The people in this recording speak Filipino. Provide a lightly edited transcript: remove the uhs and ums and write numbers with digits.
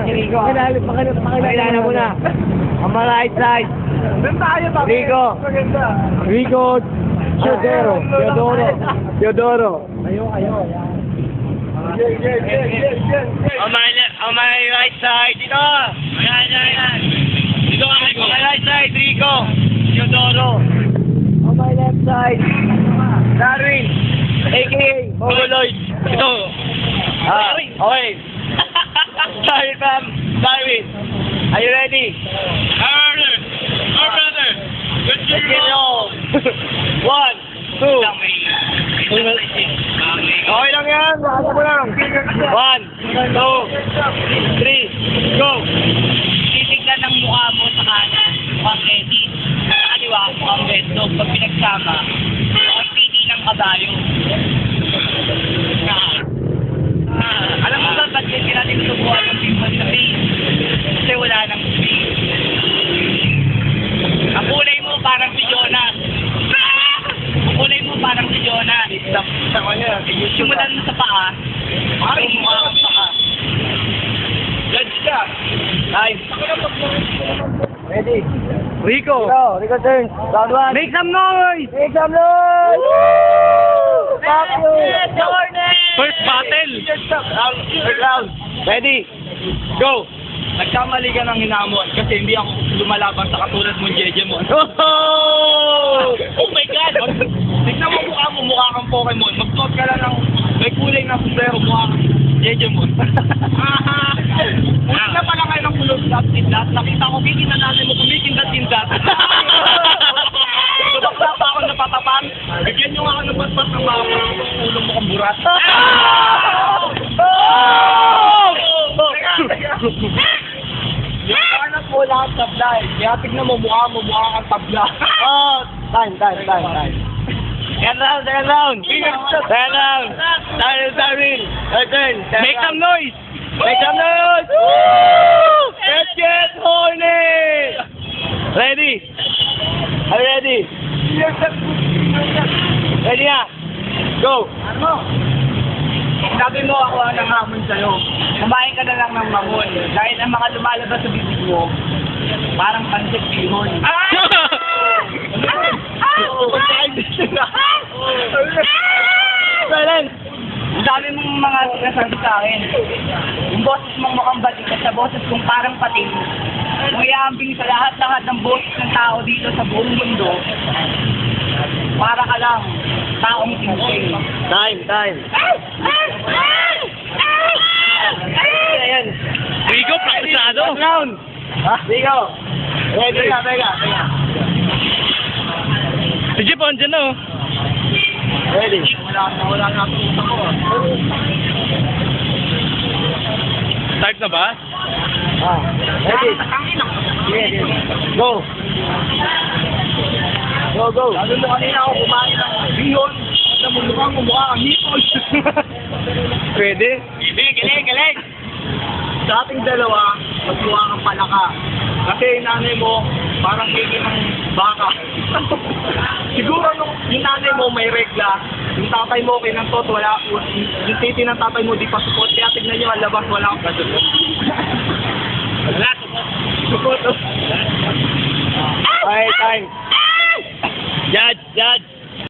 si Rico. Pakilala mo na. On my right side. Doon tayo, bakit? Rico. Maganda. Rico Teodoro. Ayo. Yes. On my right side, dito. Ayan. Dito kami. On my right side, Rico Teodoro. On my left side, Darwin, a.k.a. Mongoloid. Ito. Okay. Sorry, fam. Darwin. Are you ready? Our brother. Good to Let's get it all. 1, 2. Okay lang yan. Baka mo lang. 1, 2, 3, go. Titignan ng mukha mo sa kanan, mukhang Eddie. Sa kaliwa, mukhang Bedlog. Pag pinagsama, mukhang piti ng kabayo. Alam mo ba, ba't hindi natin subuhan ng pimple sa face? Kasi wala nang face. Ang kulay mo parang si Jonas. Ang kulay mo parang si Jonas. Simulan mo sa paa. Parang mukha kang paa. Judge ka. Time. Ready? Rico turn. Round 1. Make some noise! Stop you! First battle. Third round. Ready? Go! Nagkamali ka ng hinamon kasi hindi ako lumalaban sa katulad mong Jejemon. Oh my God! Tignan mo mukha kang Pokemon. Mag-float ka lang ng may kulay na sombrero, mukha kang Jejemon. Muli na pala kayo ng kulot-tindat. Nakita ko, kikinanasin mo kumikindat-tindat. Bakla pa ako napatapan. Bigyan nyo nga ako ng basbas ng mga ulo mo kang burat. Yung anak mo lahat tabla eh. Kaya tignan mo mukha kang tabla. Time. Second round. Darwin. Your turn. Make some noise. Woo! Let's get horny! Ready? Are you ready? Ready na? Go! Sabi mo ako ang nanghamon sa'yo. Kumain ka na lang ng mamon. Dahil ang mga lumalabas sa bibig mo, parang pansip pihon. Silence! Ang dami mong mga sinasabi sa akin. Yung boses mong mukhang balikat sa boses kong parang pating. Kung iaambing sa lahat-lahat ng boses ng tao dito sa buong mundo, para ka lang, taong tingting. Time. Ayan. Rico, praktisado. Last round. Rico. Ready? Teka. Si Jeff, andyan na oh. Ready? Wala na ako utak ko. Start na ba? Ready? Go. Sabi mo kanina ako kumain ng bihon. Sa mukha kang hipon. Pwede. Galing! Sa ating dalawa, magmukha kang palaka. Kasi yung nanay mo, parang kiki ng baka. Siguro yung nanay mo may regla, yung tatay mo kinantot, wala, yung titi ng tatay mo di pa support, kaya tignan nyo ang labas, wala akong kasunod. Wala, support. Okay, time. Judge.